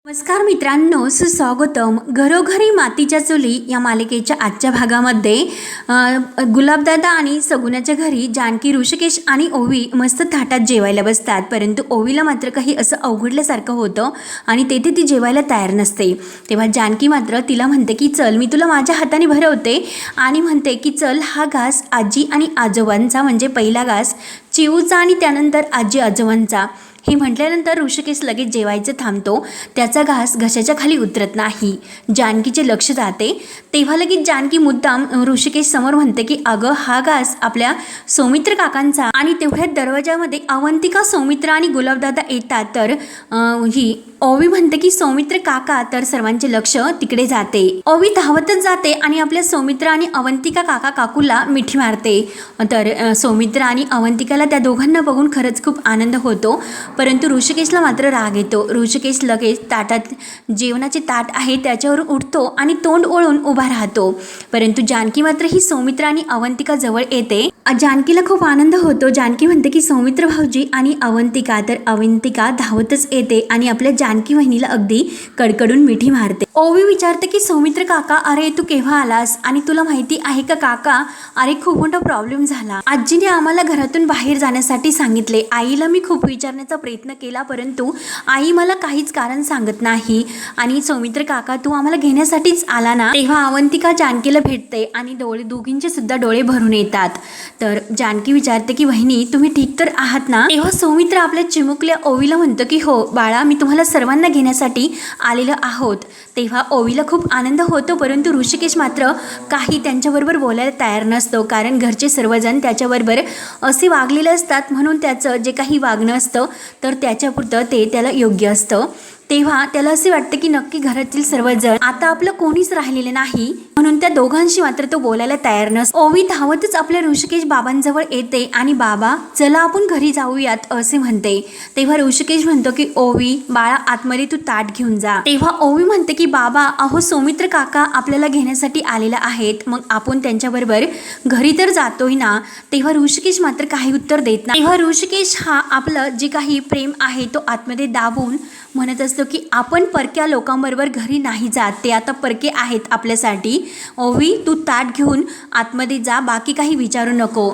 नमस्कार मित्रांनो, सुस्वागतम. घरोघरी मातीच्या चुली या मालिकेच्या आजच्या भागामध्ये गुलाबदादा आणि सगुनाच्या घरी जानकी, ऋषिकेश आणि ओवी मस्त थाटात जेवायला बसतात. परंतु ओवीला मात्र काही असं अवघडल्यासारखं होतं आणि तेथे ती जेवायला तयार नसते. तेव्हा जानकी मात्र तिला म्हणते की चल, मी तुला माझ्या हाताने भरवते आणि म्हणते की चल, हा घास आजी आणि आजोबांचा, म्हणजे पहिला घास चिऊचा आणि त्यानंतर आजी आजोबांचा. हे म्हटल्यानंतर ऋषिकेश लगेच जेवायचं थांबतो. त्याचा घास घशाच्या खाली उतरत नाही. जानकीचे लक्ष जाते. तेव्हा लगेच जानकी मुद्दाम ऋषिकेश समोर म्हणते की अगं, हा घास आपल्या सौमित्र काकांचा. आणि तेवढ्यात दरवाजामध्ये अवंतिका, सौमित्र आणि गुलाबदादा येतात. तर ही ओवी म्हणते की सौमित्र काका. तर सर्वांचे लक्ष तिकडे जाते. ओवी धावतच जाते आणि आपल्या सौमित्र आणि अवंतिका काका काकूला मिठी मारते. तर सौमित्र आणि अवंतिकाला त्या दोघांना बघून खरंच खूप आनंद होतो. परंतु ऋषिकेशला मात्र राग येतो. ऋषिकेश लगेच ताटात जेवणाचे ताट आहे त्याच्यावरून उठतो आणि तोंड ओळून उभा राहतो. परंतु जानकी मात्र ही सौमित्र आणि अवंतिका जवळ येते. जानकीला खूप आनंद होतो. जानकी म्हणते की सौमित्र भाऊजी आणि अवंतिका. तर अवंतिका धावतच येते आणि आपल्या जानकी वहिनीला अगदी कडकडून मिठी मारते. ओवी विचारते की सौमित्र काका, अरे तू केव्हा आलास? आणि तुला माहिती आहे का काका, अरे खूप मोठा प्रॉब्लेम झाला. आजीने आम्हाला घरातून बाहेर जाण्यासाठी सांगितले. आईला मी खूप विचारण्याचा प्रयत्न केला, परंतु आई मला काहीच कारण सांगत नाही. आणि सौमित्र काका, तू आम्हाला घेण्यासाठीच आला ना? तेव्हा अवंतिका जानकीला भेटते आणि दोघींचे सुद्धा डोळे भरून येतात. तर जानकी विचारते की वहिनी, तुम्ही ठीक तर आहात ना? तेव्हा सौमित्र आपल्या चिमुकल्या ओवीला म्हणतो की हो बाळा, मी तुम्हाला सर्वांना घेण्यासाठी आलेलो आहोत. तेव्हा ओवीला खूप आनंद होतो. परंतु ऋषिकेश मात्र काही त्यांच्याबरोबर बोलायला तयार नसतो, कारण घरचे सर्वजण त्याच्याबरोबर असे वागलेले असतात, म्हणून त्याचं जे काही वागणं असतं तर त्याच्यापुरतं ते त्याला योग्य असतं. तेव्हा त्याला असे वाटते की नक्की घरातील सर्वजण आता आपलं कोणीच राहिलेलं नाही, म्हणून त्या दोघांशी मात्र तो बोलायला तयार नसतो. ओवी धावतच आपल्या ऋषिकेश बाबांजवळ येते आणि बाबा चला आपण घरी जाऊयात असे म्हणते. तेव्हा ऋषिकेश म्हणतो की ओवी बाळा, आतमध्ये तू ताट घेऊन जा. तेव्हा ओवी म्हणते की बाबा, अहो सौमित्र काका आपल्याला घेण्यासाठी आलेला आहेत, मग आपण त्यांच्याबरोबर घरी तर जातोय ना? तेव्हा ऋषिकेश मात्र काही उत्तर देत नाही. तेव्हा ऋषिकेश हा आपलं जे काही प्रेम आहे तो आतमध्ये दाबून म्हणत असतो की आपण परक्या लोकांबरोबर घरी नाही जात, ते आता परके आहेत आपल्यासाठी. ओवी तू ताट घेऊन आतमध्ये जा, बाकी काही विचारू नको.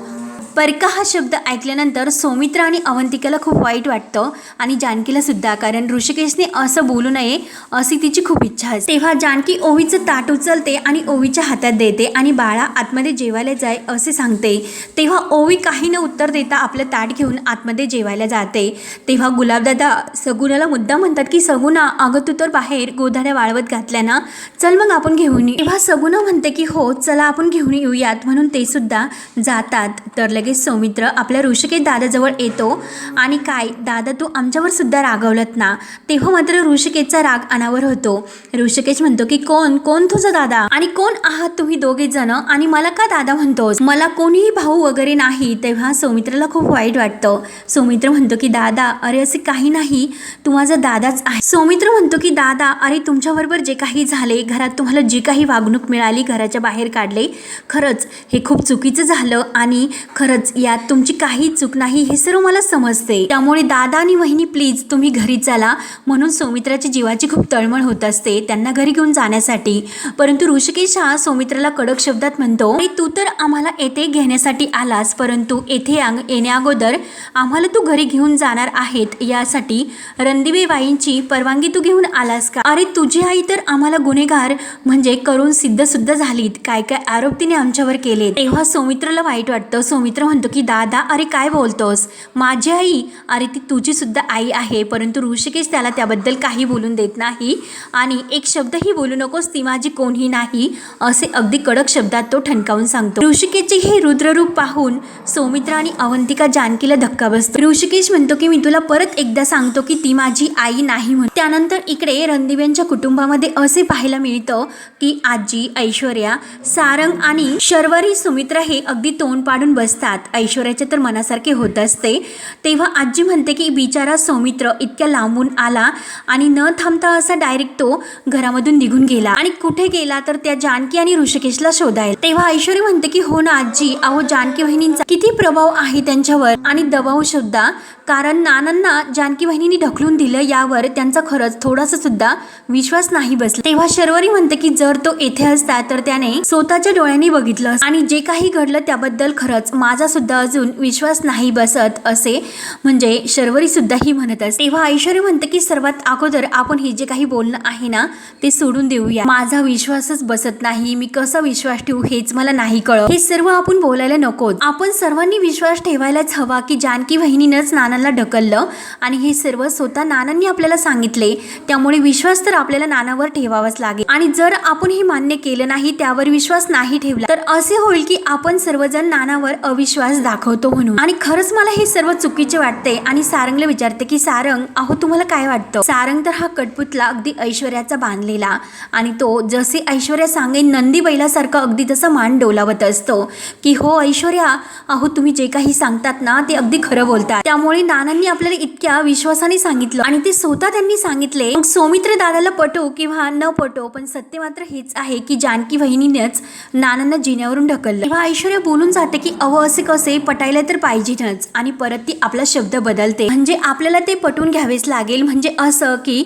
परका हा शब्द ऐकल्यानंतर सौमित्र आणि अवंतिकाला खूप वाईट वाटतं आणि जानकीला सुद्धा, कारण ऋषिकेशने असं बोलू नये अशी तिची खूप इच्छा असते. तेव्हा जानकी ओवीचं ताट उचलते आणि ओवीच्या हातात देते आणि बाळा आतमध्ये जेवायला जाय असे सांगते. तेव्हा ओवी काही न उत्तर देता आपलं ताट घेऊन आतमध्ये जेवायला जाते. तेव्हा गुलाबदादा सगुनाला मुद्दा म्हणतात की सगुना, अगं तू तर बाहेर गोधड्या वाळवत घातल्या ना, चल मग आपण घेऊन ये. तेव्हा सगुना म्हणते की हो चला आपण घेऊन येऊयात, म्हणून ते सुद्धा जातात. तर लगेच सौमित्र आपल्या ऋषिकेश दादाजवळ येतो आणि काय दादा, तू आमच्यावर सुद्धा रागवलत ना? तेव्हा मात्र ऋषिकेशचा राग अनावर होतो. ऋषिकेश म्हणतो की कोण तुझा दादा आणि कोण आहात तुम्ही दोघे जण आणि मला का दादा म्हणतोस? मला कोणीही भाऊ वगैरे नाही. तेव्हा सौमित्रला खूप वाईट वाटतं. सौमित्र म्हणतो की दादा, अरे असे काही नाही, तू माझा दादाच आहे. सौमित्र म्हणतो की दादा, अरे तुमच्याबरोबर जे काही झाले, घरात तुम्हाला जी काही वागणूक मिळाली, घराच्या बाहेर काढले, खरंच हे खूप चुकीचं झालं आणि खरंच यात तुमची काही चूक नाही हे सर्व मला समजते. त्यामुळे दादा आणि वहिनी प्लीज तुम्ही घरी चला. म्हणून सौमित्राची जीवाची खूप तळमळ होत असते त्यांना घरी घेऊन जाण्यासाठी. परंतु ऋषिकेश हा सौमित्राला कडक शब्दात म्हणतो, अरे तू तर आम्हाला येथे घेण्यासाठी आलास, परंतु येथे येण्या अगोदर आम्हाला तू घरी घेऊन जाणार आहेत यासाठी रणदिवेबाईंची परवानगी तू घेऊन आलास का? अरे तुझी आई तर आम्हाला गुन्हेगार म्हणजे करून सिद्ध सुद्धा झालीत, काय काय आरोप तिने आमच्यावर केले. तेव्हा सौमित्राला वाईट वाटतं. सौमित्र म्हणतो की दादा, अरे काय बोलतोस? माझी आई, अरे ती तुझी सुद्धा आई आहे. परंतु ऋषिकेश त्याला त्याबद्दल काही बोलून देत नाही आणि एक शब्दही बोलू नकोस, ती माझी कोणही नाही असे अगदी कडक शब्दात तो ठणकावून सांगतो. ऋषिकेशचे हे रुद्ररूप पाहून सौमित्र आणि अवंतिका जानकीला धक्का बसतो. ऋषिकेश म्हणतो की मी तुला परत एकदा सांगतो की ती माझी आई नाही म्हणून. त्यानंतर इकडे रणदिव्यांच्या कुटुंबामध्ये असे पाहायला मिळतं की आजी, ऐश्वर्या, सारंग आणि शर्वरी, सुमित्रा हे अगदी तोंड पाडून बसतात. नसतात ऐश्वर्याच्या तर मनासारखे होत असते। तेव्हा आजी म्हणते की बिचारा सौमित्र इतक्या लांबून आला आणि न थांबता असा डायरेक्ट तो घरामधून निघून गेला आणि कुठे गेला तर त्या जानकी आणि ऋषिकेशला शोधायला। तेव्हा ऐश्वर्या म्हणते की हो ना आजी, अहो जानकी वहिनींचा किती प्रभाव आहे त्यांच्यावर आणि दबाव सुद्धा, कारण नानांना जानकी वहिनींनी ढकलून दिलं यावर त्यांचा खरंच थोडासा सुद्धा विश्वास नाही बसला। तेव्हा शर्वरी म्हणते की जर तो येथे असता तर त्याने स्वतःच्या डोळ्यांनी बघितलं आणि जे काही घडलं त्याबद्दल खरंच माझा सुद्धा अजून विश्वास नाही बसत असे म्हणजे शर्वरी सुद्धा ही म्हणत असते। तेव्हा ऐश्वर्या म्हणते की सर्वात अगोदर आपण हे जे काही बोलणं आहे ना ते सोडून देऊया, माझा विश्वासच बसत नाही, मी कसा विश्वास ठेवू हेच मला नाही कळत, हे सर्व आपण बोलायला नको। आपण सर्वांनी विश्वास ठेवायलाच हवा की जानकी वहिनीनंच नानांना ढकललं आणि हे सर्व स्वतः नानांनी आपल्याला सांगितले, त्यामुळे विश्वास तर आपल्याला नानावर ठेवावाच लागेल आणि जर आपण हे मान्य केलं नाही, त्यावर विश्वास नाही ठेवला तर असे होईल की आपण सर्वजण नानावर अविश्वास दाखवतो म्हणून। आणि खरंच मला हे सर्व चुकीचे वाटते आणि सारंगला विचारते की सारंग, अहो तुम्हाला काय वाटतं? सारंग तर हा कटपुतला अगदी ऐश्वर्याचा बांधलेला आणि तो जसे ऐश्वर्या सांगेन नंदी बैलासारखं अगदी तसा मान डोलावत असतो की हो ऐश्वर्या, अहो तुम्ही जे काही सांगतात ना ते अगदी खरं बोलतात, त्यामुळे नानांनी आपल्याला इतक्या विश्वासाने सांगितलं आणि ते स्वतः त्यांनी सांगितले। मग सौमित्र दादाला पटो किंवा न पटो, पण सत्य मात्र हेच आहे की जानकी वहिनीनेच नानांना जिन्यावरून ढकललं। तेव्हा ऐश्वर्या बोलून जाते की अहो असे कसे, पटायला तर पाहिजेच आणि परत ती आपला शब्द बदलते, म्हणजे आपल्याला ते पटवून घ्यावेच लागेल, म्हणजे असं की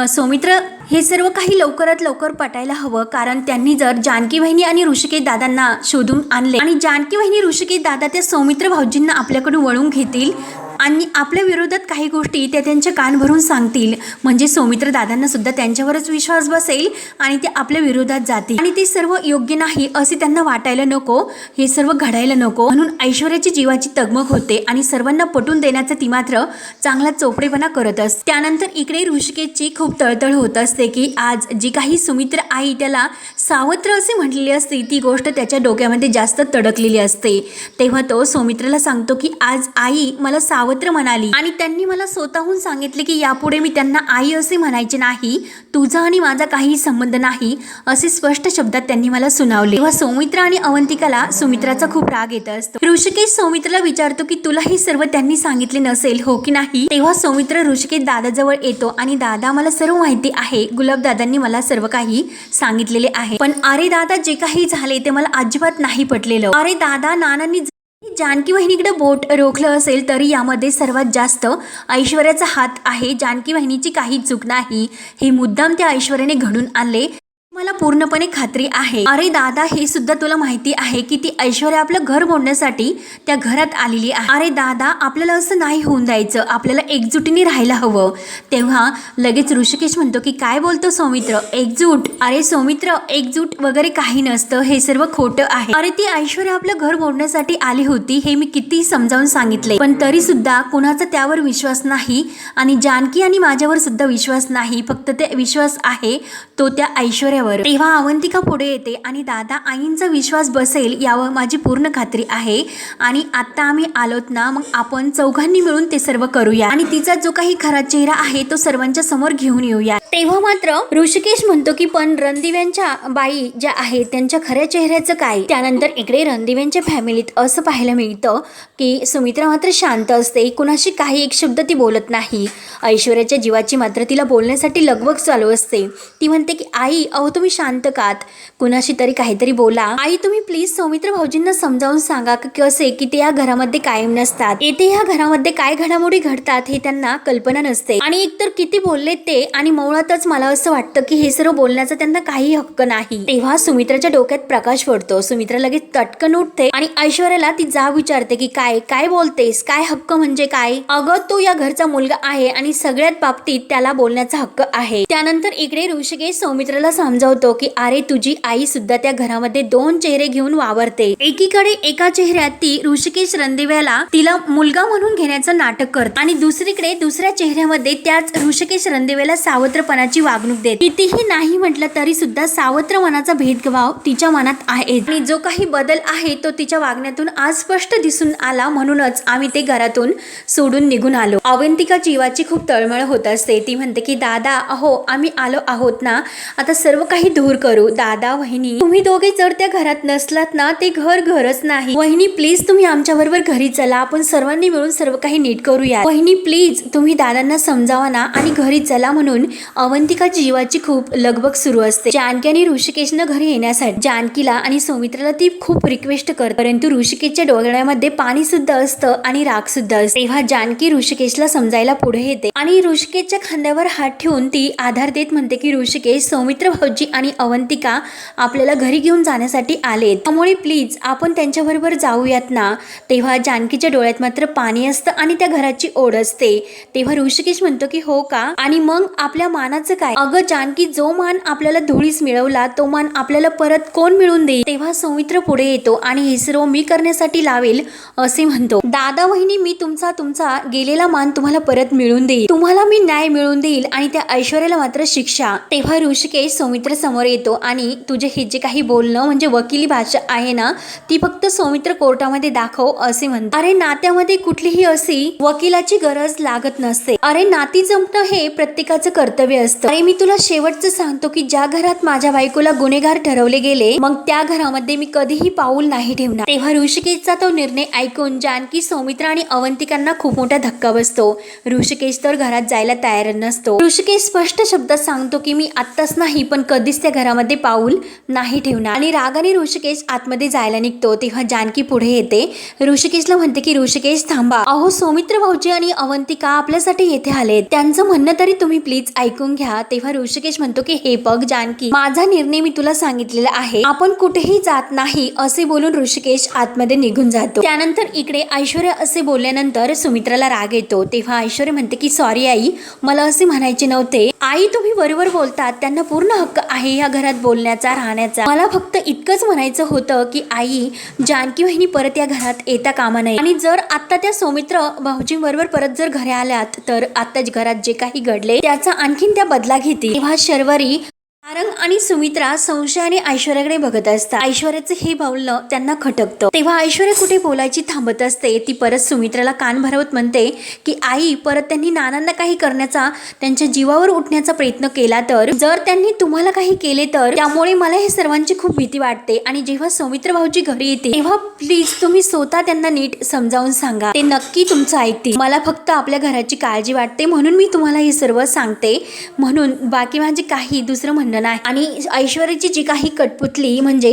सौमित्र हे सर्व काही लवकरात लवकर पटायला हवं, कारण त्यांनी जर जानकी वहिनी आणि ऋषिकेश दादांना शोधून आणले आणि जानकी वहिनी ऋषिकेश दादा त्या सौमित्र भाऊजींना आपल्याकडून वळून घेतील आणि आपल्या विरोधात काही गोष्टी त्या त्यांच्या कान भरून सांगतील, म्हणजे सौमित्र दादांना सुद्धा त्यांच्यावरच विश्वास बसेल आणि ते आपल्या विरोधात जातील आणि ते सर्व योग्य नाही असे त्यांना वाटायला नको, हे सर्व घडायला नको, म्हणून ऐश्वर्याची जीवाची तगमग होते आणि सर्वांना पटवून देण्याचा ती मात्र चांगला चोपडेपणा करत असते। त्यानंतर इकडे ऋषिकेशची खूप तळतळ होत असते की आज जी काही सुमित्र आई त्याला सावत्र असे म्हटलेले असते ती गोष्ट त्याच्या डोक्यामध्ये जास्त तडकलेली असते। तेव्हा तो सौमित्रला सांगतो की आज आई मला सावत्र म्हणाली आणि त्यांनी मला स्वतःहून सांगितले की यापुढे मी त्यांना आई असे म्हणायचे नाही, तुझा आणि माझा काही संबंध नाही असे स्पष्ट शब्दात त्यांनी मला सुनावले। तेव्हा सौमित्र आणि अवंतिकाला सुमित्राचा खूप राग येत असतो। ऋषिकेश सौमित्राला विचारतो की तुला हे सर्व त्यांनी सांगितले नसेल हो की नाही? तेव्हा सौमित्र ऋषिकेश दादाजवळ येतो आणि दादा मला सर्व माहिती आहे, गुलाब दादांनी मला सर्व काही सांगितलेले आहे, पण अरे दादा जे काही झाले ते मला अजिबात नाही पटलेलं। अरे दादा, नानांनी जानकी वहिनीकडे बोट रोखलं असेल तरी यामध्ये सर्वात जास्त ऐश्वर्याचा हात आहे, जानकी वहिनीची काही चूक नाही, हे मुद्दाम त्या ऐश्वर्याने घडून आणले, मला पूर्णपणे खात्री आहे। अरे दादा, हे सुद्धा तुला माहिती आहे की ती ऐश्वर्या आपलं घर मोडण्यासाठी त्या घरात आलेली आहे। अरे दादा, आपल्याला असं नाही होऊन द्यायचं, आपल्याला एकजुटीने राहायला हवं। तेव्हा लगेच ऋषिकेश म्हणतो की काय बोलतो सौमित्र, एकजूट? अरे सौमित्र, एकजूट वगैरे काही नसतं, हे सर्व खोटं आहे। अरे ती ऐश्वर्या आपलं घर मोडण्यासाठी आली होती, हे मी किती समजावून सांगितले, पण तरी सुद्धा कुणाचा त्यावर विश्वास नाही आणि जानकी आणि माझ्यावर सुद्धा विश्वास नाही, फक्त ते विश्वास आहे तो त्या ऐश्वर्या। तेव्हा अवंतिका पुढे येते आणि दादा, आईंचा विश्वास बसेल यावर माझी पूर्ण खात्री आहे आणि आता आम्ही आलोत ना, मग आपण चौघांनी मिळून ते सर्व करूया आणि तिचा जो काही खरा चेहरा आहे तो सर्वांच्या समोर घेऊन येऊया। तेव्हा मात्र ऋषिकेश म्हणतो की पण रणदिव्यांच्या बाई ज्या आहेत त्यांच्या खऱ्या चेहऱ्याचं काय? त्यानंतर इकडे रणदिव्यांच्या फॅमिलीत असं पाहायला मिळतं की सुमित्रा मात्र शांत असते, कुणाशी काही एक शब्द ती बोलत नाही। ऐश्वर्याच्या जीवाची मात्र तिला बोलण्यासाठी लगबग चालू असते। ती म्हणते की आई, अहो तुम्ही शांत कात, कुणाशी तरी काहीतरी बोला। आई तुम्ही प्लीज सौमित्र भाऊजींना समजावून सांगा की कसे की ते या घरामध्ये कायम नसतात, येथे या घरामध्ये काय घडामोडी घडतात हे त्यांना कल्पना नसते आणि एकतर किती बोलले ते, आणि मुळातच मला असं वाटतं की हे सर्व बोलण्याचा त्यांना काही हक्क नाही। तेव्हा सुमित्राच्या डोक्यात प्रकाश पडतो, सुमित्रा लगेच तटकन उठते आणि ऐश्वर्याला ती जाब विचारते की काय काय बोलतेस, काय हक्क म्हणजे काय? अगं तो या घरचा मुलगा आहे आणि सगळ्यात बाबतीत त्याला बोलण्याचा हक्क आहे। त्यानंतर इकडे ऋषिकेश सौमित्राला समजावतो की अरे तुझी आई सुद्धा त्या घरामध्ये दोन चेहरे घेऊन वावरते, एकीकडे एका चेहऱ्यात ती ऋषिकेश रणदिव्याला तिला मुलगा म्हणून घेण्याचं नाटक करते आणि दुसरीकडे दुसऱ्या चेहऱ्यामध्ये त्याच ऋषिकेश रणदिव्याला सावत्रपणाची वागणूक देते। कितीही नाही म्हटलं तरी सुद्धा सावत्र मनाचा भेदभाव तिच्या मनात आहे आणि जो काही बदल आहे तो तिच्या वागण्यातून आज स्पष्ट दिसून आला, म्हणूनच आम्ही ते घरातून सोडून निघून आलो। अवंतिका जीवाची खूप तळमळ होत असते, ती म्हणते की दादा, अहो आम्ही आलो आहोत ना, आता सर्व काही दूर करू. दादा वहिनी तुम्ही दोघे जर त्या घरात नसलात ना ते घर घरच नाही. वहिनी प्लीज तुम्ही आमच्या बरोबर घरी चला, आपण सर्वांनी मिळून सर्व काही नीट करूया. वहिनी प्लीज तुम्ही दादांना समजावा ना आणि घरी चला. म्हणून अवंतिकाची जीवाची खूप लगबग सुरू असते. जानकी आणि ऋषिकेशनं घरी येण्यासाठी जानकीला आणि सौमित्राला ती खूप रिक्वेस्ट करते, परंतु ऋषिकेशच्या डोळ्यामध्ये पाणी सुद्धा असतं आणि राग सुद्धा असते. तेव्हा जानकी ऋषिकेशला समजायला पुढे येते आणि ऋषिकेशच्या खांद्यावर हात ठेवून ती आधार देत म्हणते की ऋषिकेश, सौमित्र भाऊजी आणि अवंतिका आपल्याला घरी घेऊन जाण्यासाठी आलेत, त्यामुळे प्लीज आपण त्यांच्याबरोबर जाऊयात ना. तेव्हा जानकीच्या डोळ्यात मात्र पाणी असतं आणि त्या घराची ओढ असते. तेव्हा ऋषिकेश म्हणतो की हो का, आणि मग आपल्या मानाचं काय? अगं जानकी, जो मान आपल्याला धुळीस मिळवला तो मान आपल्याला परत कोण मिळवून देईल? तेव्हा सौमित्र पुढे येतो आणि हे सर्व मी करण्यासाठी लावेल असे म्हणतो. दादा वहिनी, मी तुमचा गेलेला मान तुम्हाला परत मिळवून देईल, तुम्हाला मी न्याय मिळवून देईल आणि त्या ऐश्वर्याला मात्र शिक्षा. तेव्हा ऋषिकेश सौमित्र समोर येतो आणि तुझे हे जे काही बोलणं म्हणजे वकिली भाषा आहे ना ती फक्त सौमित्र कोर्टामध्ये दाखव असे म्हणतो. अरे नात्यामध्ये कुठलीही अशी वकिलाची गरज लागत नसते. अरे नाती जमणं हे प्रत्येकाचं कर्तव्य असतं. अरे मी तुला शेवटचं सांगतो की ज्या घरात माझ्या बायकोला गुन्हेगार ठरवले गेले मग त्या घरामध्ये मी कधीही पाऊल नाही ठेवणार. तेव्हा ऋषिकेशचा तो निर्णय ऐकून जानकी, सौमित्र आणि अवंतिकांना खूप मोठा धक्का बसतो. ऋषिकेश तर घरात जायला तयार नसतो. ऋषिकेश स्पष्ट शब्दात सांगतो की मी आत्ताच नाही पण कधीच त्या घरामध्ये पाऊल नाही ठेवणार, आणि रागाने ऋषिकेश आतमध्ये जायला निघतो. तेव्हा जानकी पुढे येते, ऋषिकेशला म्हणते की ऋषिकेश थांबा, अहो सौमित्र भाऊजी आणि अवंतिका आपल्यासाठी येथे आलेत, त्यांचं म्हणणं तरी तुम्ही प्लीज ऐकून घ्या. तेव्हा ऋषिकेश म्हणतो की हे बघ जानकी, माझा निर्णय मी तुला सांगितलेला आहे, आपण कुठेही जात नाही असे बोलून ऋषिकेश आतमध्ये निघून जातो. त्यानंतर इकडे ऐश्वर्या असे बोलल्यानंतर सुमित्राला राग येतो. तेव्हा ऐश्वर्या म्हणते की सॉरी आई, मला असे म्हणायचे नव्हते. आई तुम्ही बरोबर बोलतात, त्यांना पूर्ण हक्क आहे या घरात बोलण्याचा, राहण्याचा. मला फक्त इतकंच म्हणायचं होतं की आई, जानकी वहिनी परत या घरात येता कामा नये, आणि जर आता त्या सौमित्र भाऊजी बरोबर परत जर घरी आल्यात तर आता घरात जे काही घडले त्याचा आणखीन त्या बदला घेतील. तेव्हा शर्वरी, सारंग आणि सुमित्रा संशयाने ऐश्वर्याकडे बघत असतात. ऐश्वर्याचं हे बोलणं त्यांना खटकतं. तेव्हा ऐश्वर्या कुठे बोलायची थांबत असते. ती परत सुमित्राला कान भरवत म्हणते की आई, परत त्यांनी नानांना काही करण्याचा, त्यांच्या जीवावर उठण्याचा प्रयत्न केला तर, जर त्यांनी तुम्हाला काही केले तर, त्यामुळे मला हे सर्वांची खूप भीती वाटते. आणि जेव्हा सौमित्र भाऊजी घरी येते तेव्हा प्लीज तुम्ही स्वतः त्यांना नीट समजावून सांगा, ते नक्की तुमचं ऐकतील. मला फक्त आपल्या घराची काळजी वाटते म्हणून मी तुम्हाला हे सर्व सांगते, म्हणून बाकी माझे काही दुसरं म्हणणं नाही. आणि ऐश्वर्याची जी काही कटपुतली म्हणजे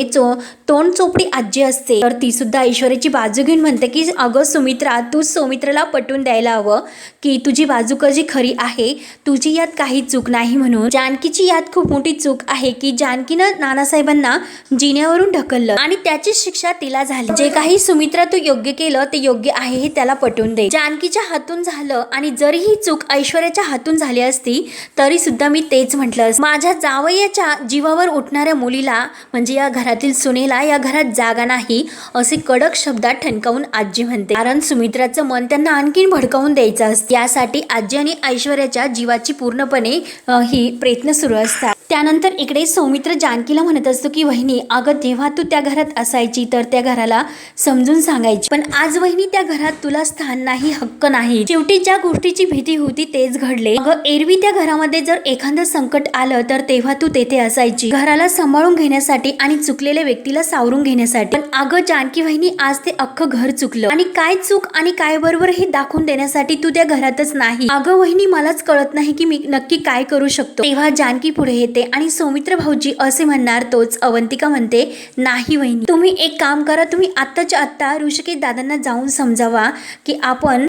तोंड चोपडी आजी असते तर ती सुद्धा ऐश्वर्याची बाजू घेऊन म्हणते की अगं सुमित्रा, तू सौमित्राला पटवून द्यायला हवं की तुझी बाजू कशी खरी आहे, तुझी यात काही चूक नाही. म्हणून जानकीची यात खूप मोठी चूक आहे की जानकीनं नानासाहेबांना जिन्यावरून ढकललं आणि त्याची शिक्षा तिला झाली. जे काही सुमित्रा तू योग्य केलं ते योग्य आहे हे त्याला पटवून दे. जानकीच्या हातून झालं, आणि जरी ही चूक ऐश्वर्याच्या हातून झाली असती तरी सुद्धा मी तेच म्हटलं, माझ्या जावयाच्या जीवावर उठणाऱ्या मुलीला म्हणजे या घरातील सुनेला या घरात जागा नाही असे कडक शब्दात ठणकावून आजी म्हणते. कारण सुमित्राचं मन त्यांना आणखीन भडकावून द्यायचं असतं. यासाठी आजी आणि ऐश्वर्याच्या जीवाची पूर्णपणे ही प्रयत्न सुरू असतात. त्यानंतर इकडे सौमित्र जानकीला म्हणत असतो की वहिनी, अगं जेव्हा तू त्या घरात असायची तर त्या घराला समजून सांगायची, पण आज वहिनी त्या घरात तुला स्थान नाही, हक्क नाही. शेवटी ज्या गोष्टीची भीती होती तेच घडले. अगं एरवी त्या घरामध्ये जर एखादं संकट आलं तर तेव्हा तू तेथे असायची, घराला सांभाळून घेण्यासाठी आणि चुकलेल्या व्यक्तीला सावरून घेण्यासाठी. पण अगं जानकी वहिनी, आज ते अख्खं घर चुकलं, आणि काय चूक आणि काय बरोबर हे दाखवून देण्यासाठी तू त्या घरातच नाही. अगं वहिनी, मलाच कळत नाही की मी नक्की काय करू शकतो. तेव्हा जानकी पुढे येते आणि सौमित्र भाऊजी असे म्हणणार तोच अवंतिका म्हणते, नाही वहिनी, तुम्ही एक काम करा, तुम्ही आत्ताच्या आत्ता ऋषिकेश दादांना जाऊन समजावा की आपण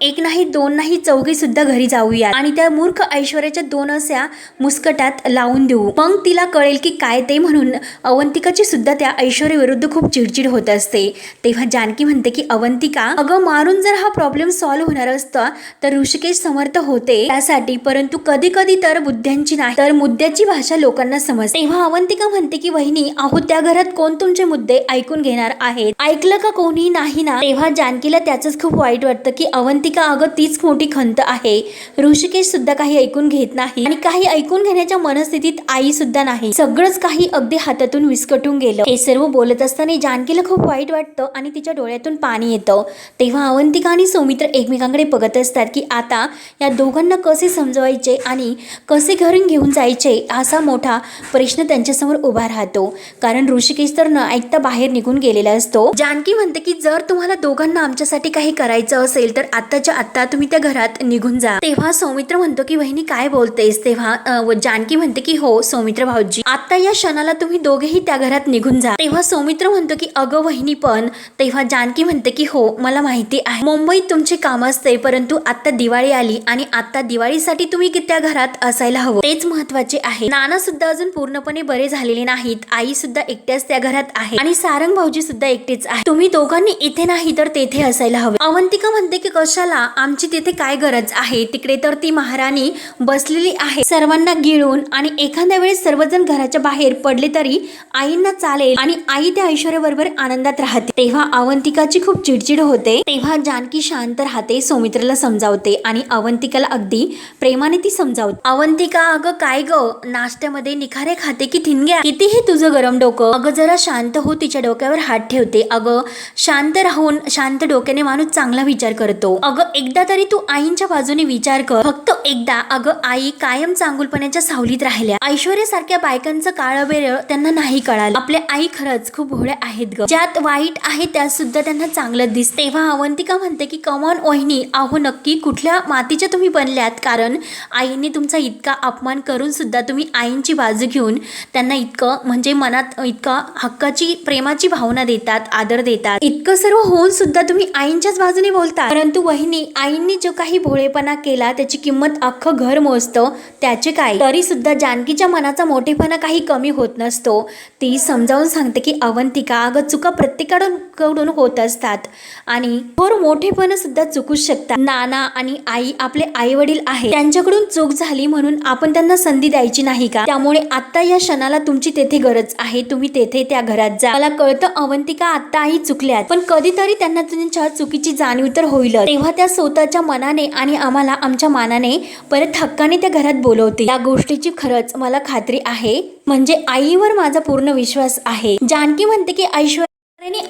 एक नाही, दोन नाही, चौघे सुद्धा घरी जाऊया आणि त्या मूर्ख ऐश्वर्याच्या दोन अशा मुस्कटात लावून देऊ, मग तिला कळेल की काय ते. म्हणून अवंतिकाची सुद्धा त्या ऐश्वर्या विरुद्ध खूप चिडचिड होत असते. तेव्हा जानकी म्हणते की अवंतिका, अगं मारून जर हा प्रॉब्लेम सॉल्व्ह होणार असता तर ऋषिकेश समर्थ होते त्यासाठी, परंतु कधी कधी तर बुद्ध्यांची नाही तर मुद्द्याची भाषा लोकांना समजते. तेव्हा अवंतिका म्हणते की वहिनी, अहो त्या घरात कोण तुमचे मुद्दे ऐकून घेणार आहेत, ऐकलं का कोणी नाही ना. तेव्हा जानकीला त्याचंच खूप वाईट वाटतं की अवंतिका, अगं तीच मोठी खंत आहे, ऋषिकेश सुद्धा काही ऐकून घेत नाही आणि काही ऐकून घेण्याच्या मनस्थितीत आई सुद्धा नाही, सगळंच काही अगदी हातातून विस्कटून गेलं. हे सर्व बोलत असताना जानकीला खूप वाईट वाटतं आणि तिच्या डोळ्यातून पाणी येतं. तेव्हा अवंतिका आणि सौमित्र एकमेकांकडे बघत असतात की आता या दोघांना कसे समजवायचे आणि कसे घरून घेऊन जायचे हा असा मोठा प्रश्न त्यांच्यासमोर उभा राहतो, कारण ऋषिकेश तर न ऐकता बाहेर निघून गेलेला असतो. जानकी म्हणते की जर तुम्हाला दोघांना आमच्यासाठी काही करायचं असेल तर आत्ताच्या आत्ता तुम्ही त्या घरात निघून जा. तेव्हा सौमित्र म्हणतो की वहिनी काय बोलतेस. तेव्हा जानकी म्हणते की हो सौमित्र भाऊजी, आता या क्षणाला तुम्ही दोघेही त्या घरात निघून जा. तेव्हा सौमित्र म्हणतो की अगं वहिनी पण. तेव्हा जानकी म्हणते की हो मला माहिती आहे मुंबईत तुमचे काम असते, परंतु आता दिवाळी आली आणि आता दिवाळीसाठी तुम्ही त्या घरात असायला हवं, तेच महत्वाचे आहे. नाना सुद्धा अजून पूर्णपणे बरे झालेले नाहीत, आई सुद्धा एकट्याच त्या घरात आहे आणि सारंग भाऊजी सुद्धा एकटेच आहे. तुम्ही दोघांनी इथे नाही तर तेथे असायला हवे. अवंतिका म्हणते की कशाला, आमची तिथे काय गरज आहे, तिकडे तर ती महाराणी बसलेली आहे सर्वांना गिळून, आणि एखाद्या वेळेस सर्वजण घराच्या बाहेर पडले तरी आईंना चालेल आणि आई त्या ऐश्वर्याबरोबर आनंदात राहते. तेव्हा अवंतिकाची खूप चिडचिड होते. तेव्हा जानकी शांत राहते, सौमित्रला समजावते आणि अवंतिकाला अगदी प्रेमाने ती समजावते. अवंतिका अगं काय ग, नाश्त्यामध्ये निखारे खाते की ठिणग्या, किती हे तुझं गरम डोकं, अगं जरा शांत हो. तिच्या डोक्यावर हात ठेवते. अगं शांत राहून शांत डोक्याने माणूस चांगला विचार करतो. अगं एकदा तरी तू आईंच्या बाजूने विचार कर, फक्त एकदा. अगं आई कायम चांगुलपणाच्या सावलीत राहिल्या, ऐश्वर्यासारख्या बायकांचं काळं बेरळ त्यांना नाही कळालं. आपल्या आई खरंच खूप भोळ्या आहेत ग, ज्यात वाईट आहे त्यात सुद्धा त्यांना चांगलं दिसते. तेव्हा अवंतिका म्हणते की कमॉन वहिनी, अहो नक्की कुठल्या मातीच्या तुम्ही बनल्यात, कारण आईने तुमचा इतका अपमान करून सुद्धा तुम्ही आईंची बाजू घेऊन त्यांना इतकं म्हणजे मनात इतका हक्काची प्रेमाची भावना देतात, आदर देतात. इतकं सर्व होऊन सुद्धा तुम्ही आईंच्याच बाजूने बोलता. परंतु वहिनी, आईंनी जो काही भोळेपणा केला त्याची किंमत अख्खं घर मोजतं, त्याचे काय. तरी सुद्धा जानकीच्या मनाचा मोठेपणा काही कमी होत नसतो. ती समजावून सांगते की अवंतिका अगं चुका प्रत्येकाकडून होत असतात आणि थोर मोठेपणा सुद्धा चुकूच शकतात. नाना आणि आई आपले आई वडील आहे, त्यांच्याकडून चूक झाली म्हणून आपण त्यांना संधी द्यायची नाही का. त्यामुळे आता या क्षणाला तुमची तेथे गरज आहे, तुम्ही तेथे त्या घरात जा. मला कळतं अवंतिका आता आई चुकल्यात, पण कधीतरी त्यांना त्यांच्या चुकीची जाणीव तर होईल, तेव्हा त्या स्वतःच्या मनाने आणि आम्हाला आमच्या मानाने परत हक्काने त्या घरात बोलवते. या गोष्टीची खरंच मला खात्री आहे, म्हणजे आईवर माझा पूर्ण विश्वास आहे. जानकी म्हणते की ऐश्वर्याने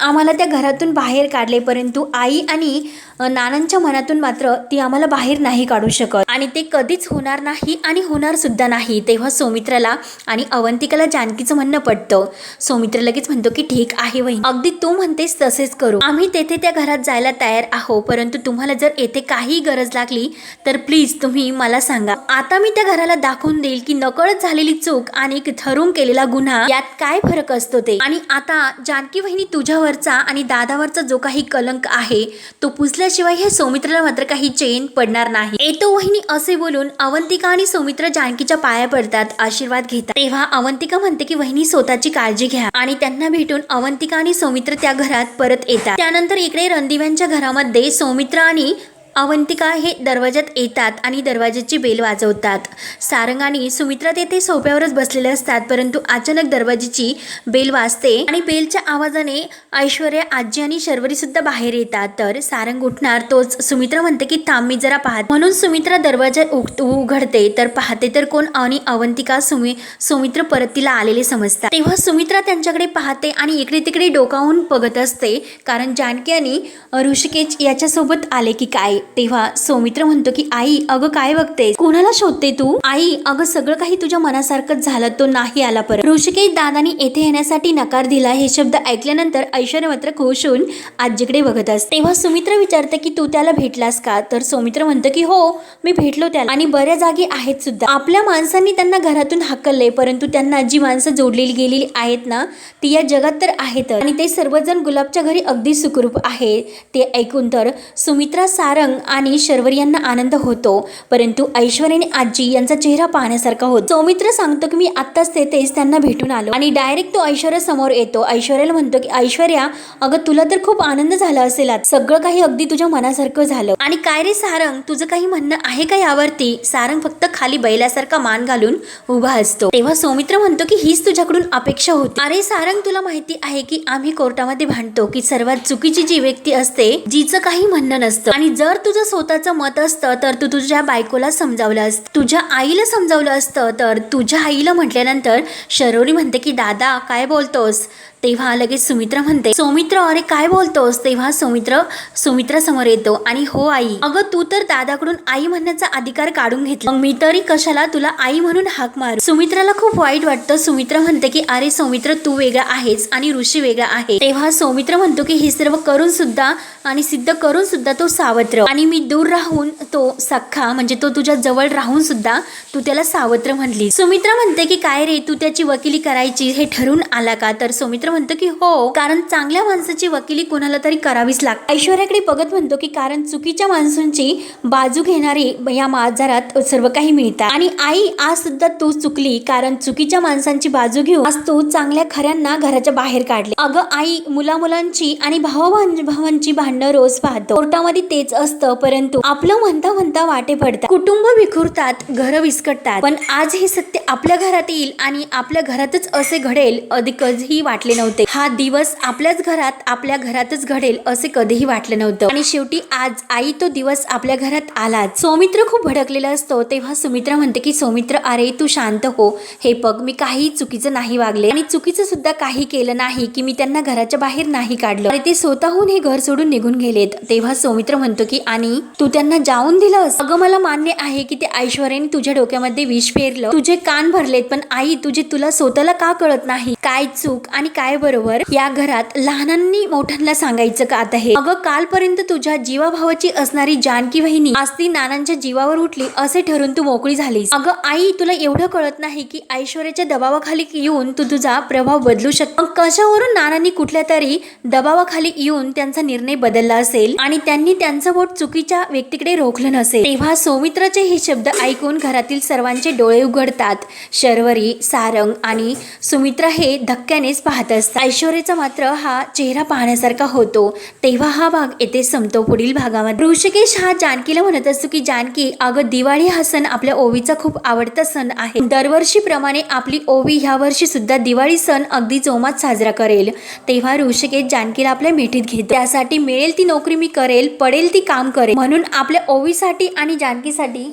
आम्हाला त्या घरातून बाहेर काढले, परंतु आई आणि नानांच्या मनातून मात्र ती आम्हाला बाहेर नाही काढू शकत आणि ते कधीच होणार नाही आणि होणार सुद्धा नाही. तेव्हा सौमित्राला आणि अवंतिकाला जानकीचं म्हणणं पटतं. सौमित्र लगेच म्हणतो की ठीक आहे वहिनी, अगदी तू म्हणतेस तसेच करू, आम्ही तेथे त्या घरात जायला तयार आहोत, परंतु तुम्हाला जर येथे काही गरज लागली तर प्लीज तुम्ही मला सांगा. आता मी त्या घराला दाखवून देईल की नकळत झालेली चूक आणि ठरवून केलेला गुन्हा यात काय फरक असतो ते. आणि आता जानकी वहिनी, तुझ्यावरचा आणि दादावरचा जो काही कलंक आहे तो पुसल्याशिवाय हे सौमित्राला मात्र काही चैन पडणार नाही. येतो वहिनी असे बोलून अवंतिका आणि सौमित्र जानकीच्या पाया पडतात, आशीर्वाद घेतात. तेव्हा अवंतिका म्हणते की वहिनी स्वतःची काळजी घ्या, आणि त्यांना भेटून अवंतिका आणि सौमित्र त्या घरात परत येतात. त्यानंतर इकडे रणदिव्यांच्या घरामध्ये सौमित्र आणि अवंतिका हे दरवाजात येतात आणि दरवाजाची बेल वाजवतात. सारंग आणि सुमित्रा तेथे सोफ्यावरच बसलेले असतात, परंतु अचानक दरवाजाची बेल वाजते आणि बेलच्या आवाजाने ऐश्वर्या, आजी आणि शर्वरी सुद्धा बाहेर येतात. तर सारंग उठणार तोच सुमित्रा म्हणते की थांब मी जरा पाहत, म्हणून सुमित्रा दरवाजा उघडते तर पाहते तर कोण, आणि अवंतिका सुमित्र परत तिला आलेले समजतात. तेव्हा सुमित्रा त्यांच्याकडे पाहते आणि इकडे तिकडे डोकावून बघत असते, कारण जानकी आणि ऋषिकेश याच्यासोबत आले की काय. तेव्हा सौमित्र म्हणतो की आई अगं काय बघते, कोणाला शोधते तू. आई अगं सगळं काही तुझ्या मनासारखंच झालं, तो नाही आला परत. ऋषिकेश दादानी येथे येण्यासाठी नकार दिला. हे शब्द ऐकल्यानंतर ऐश्वर्या मात्र खुश होऊन आजीकडे बघत असते. तेव्हा सुमित्र विचारते की तू त्याला भेटलास का. तर सौमित्र म्हणतो की हो मी भेटलो त्याला, आणि बऱ्या जागी आहेत सुद्धा. आपल्या माणसांनी त्यांना घरातून हाकलले, परंतु त्यांना जी माणसं जोडलेली गेलेली आहेत ना ती या जगात तर आहेत, आणि ते सर्वजण गुलाबच्या घरी अगदी सुखरूप आहे. ते ऐकून तर सुमित्रा, सारंग आणि शर्वरी यांना आनंद होतो, परंतु ऐश्वर्या आणि आजी यांचा चेहरा पाहण्यासारखा होतो. सौमित्र सांगतो की मी आत्ताच तेथेच त्यांना भेटून आलो, आणि डायरेक्ट तो ऐश्वर्या समोर येतो. ऐश्वर्याला म्हणतो की ऐश्वर्या अगं तुला तर खूप आनंद झाला असेल, सगळं काही अगदी तुझ्या मनासारखं झालं. आणि काय रे सारंग, तुझं काही म्हणणं आहे का यावरती. सारंग फक्त खाली बैलासारखा मान घालून उभा असतो. तेव्हा सौमित्र म्हणतो की हीच तुझ्याकडून अपेक्षा होती. अरे सारंग, तुला माहिती आहे की आम्ही कोर्टामध्ये भांडतो की सर्वात चुकीची जी व्यक्ती असते जिचं काही म्हणणं नसतं, आणि जर तुझं स्वतःचं मत असतं तर तू तुझ्या बायकोला समजावलं असतं, तुझ्या आईला समजावलं असतं. तर तुझ्या आईला म्हटल्यानंतर शर्वरी म्हणते की दादा काय बोलतोस. तेव्हा लगेच सुमित्रा म्हणते, सौमित्र अरे काय बोलतोस? तेव्हा सुमित्रा समोर येतो आणि हो आई, अगं तू तर दादाकडून आई म्हणण्याचा अधिकार काढून घेतला, मग मी तरी कशाला तुला आई म्हणून हाक मारू? सुमित्राला खूप वाईट वाटतं. सुमित्रा म्हणते की अरे सौमित्र तू वेगळा आहेस आणि ऋषी वेगळा आहे. तेव्हा सौमित्र म्हणतो की हे सर्व करून सुद्धा आणि सिद्ध करून सुद्धा तो सावत्र, आणि मी दूर राहून तो सख्खा म्हणजे तो तुझ्या जवळ राहून सुद्धा तू त्याला सावत्र म्हणली. सुमित्रा म्हणते की काय रे तू त्याची वकिली करायची हे ठरून आला का? तर सौमित्र म्हणतो की हो, कारण चांगल्या माणसाची वकिली कोणाला तरी करावीच लागते. ऐश्वर्याकडे बघत म्हणतो की कारण चुकीच्या माणसांची बाजू घेणारी या बाजारात सर्व काही मिळतात, आणि आई आज सुद्धा तू चुकली, कारण चुकीच्या माणसांची बाजू घेऊन आज तू चांगल्या खऱ्यांना घराच्या बाहेर काढले. अगं आई, मुलांची आणि भावांची भांडणं रोज पाहतो, कोर्टामध्ये तेच असतं, परंतु आपलं म्हणता वाटे पडतात, कुटुंब विखुरतात, घर विस्कटतात, पण आज हे सत्य आपल्या घरात येईल आणि आपल्या घरातच असे घडेल असे कधीही वाटले नव्हते. हा दिवस आपल्या घरातच घडेल असे कधीही वाटलं नव्हतं, आणि शेवटी आज आई तो दिवस आपल्या घरात आलाच. सौमित्र खूप भडकलेला असतो. तेव्हा सुमित्रा म्हणते की सौमित्र अरे तू शांत हो, हे बघ मी काही चुकीचं नाही वागले आणि चुकीचं सुद्धा काही केलं नाही की मी त्यांना घराच्या बाहेर नाही काढलं, आणि ते स्वतःहून हे घर सोडून निघून गेलेत. तेव्हा सौमित्र म्हणतो की आणि तू त्यांना जाऊन दिलंस? अगं मला मान्य आहे की ते ऐश्वर्याने तुझ्या डोक्यामध्ये विष पेरलं, तुझे कान भरलेत, पण आई तुला स्वतःला का कळत नाही काय चूक आणि काय बरोबर? या घरात लहानांनी मोठ्यांना सांगायचं का आता हे? अगं कालपर्यंत तुझ्या जीवाभावाची असणारी जानकी वहिनी आज ती नानांच्या जीवावर उठली असे ठरून तू मोकळी झालीस. अगं आई तुला एवढं कळत नाही की ऐश्वर्याच्या दबावाखाली येऊन तू तुझा प्रभाव बदलू शकतो. मग कशावरून नानांनी कुठल्या तरी दबावाखाली येऊन त्यांचा निर्णय बदलला असेल आणि त्यांनी त्यांचं बोट चुकीच्या व्यक्तीकडे रोखलं नसेल. तेव्हा सौमित्राचे हे शब्द ऐकून घरातील सर्वांचे डोळे उघडतात. शर्वरी, सारंग आणि सुमित्रा हे धक्क्यानेच पाहत असतात. ऐश्वर्याचा मात्र हा चेहरा पाहण्यासारखा होतो. तेव्हा हा भाग येथे संपतो. पुढील भागामध्ये ऋषिकेश हा जानकीला म्हणत असतो की जानकी अगं दिवाळी हा सण आपल्या ओवीचा खूप आवडता सण आहे. दरवर्षीप्रमाणे आपली ओवी ह्या वर्षी सुद्धा दिवाळी सण अगदी जोमात साजरा करेल. तेव्हा ऋषिकेश जानकीला आपल्या मिठीत घेतो. त्यासाठी मिळेल ती नोकरी मी करेल, पडेल ती काम करेल, म्हणून आपल्या ओवीसाठी आणि जानकीसाठी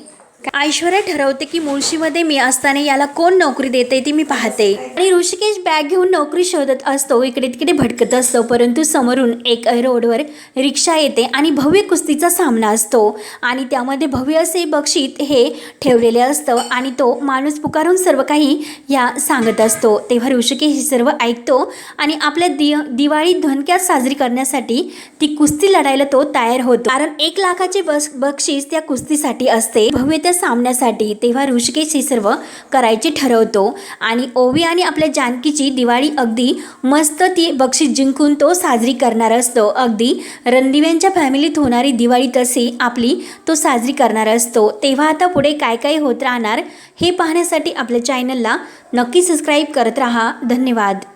ऐश्वर्या ठरवते की मुळशीमध्ये मी असताना याला कोण नोकरी देते ती मी पाहते, आणि ऋषिकेश बॅग घेऊन नोकरी शोधत असतो. इकडे तिकडे भटकत असतो, परंतु समोरून एक रोडवर रिक्षा येते आणि भव्य कुस्तीचा सामना असतो, आणि त्यामध्ये भव्य असे बक्षीस हे ठेवलेले असतं, आणि तो माणूस पुकारून सर्व काही या सांगत असतो. तेव्हा ऋषिकेश हे सर्व ऐकतो आणि आपल्या दिवाळी धनक्यात साजरी करण्यासाठी ती कुस्ती लढायला तो तयार होतो, कारण 1 लाखाचे बक्षीस त्या कुस्तीसाठी असते, भव्य सामन्यासाठी. तेव्हा ऋषिकेश हे सर्व करायचे ठरवतो, आणि ओवी आणि आपल्या जानकीची दिवाळी अगदी मस्त ती बक्षीस जिंकून तो साजरी करणार असतो. अगदी रणदिव्यांच्या फॅमिलीत होणारी दिवाळी तशी आपली तो साजरी करणार असतो. तेव्हा आता पुढे काय काय होत राहणार हे पाहण्यासाठी आपल्या चॅनलला नक्की सबस्क्राईब करत राहा. धन्यवाद.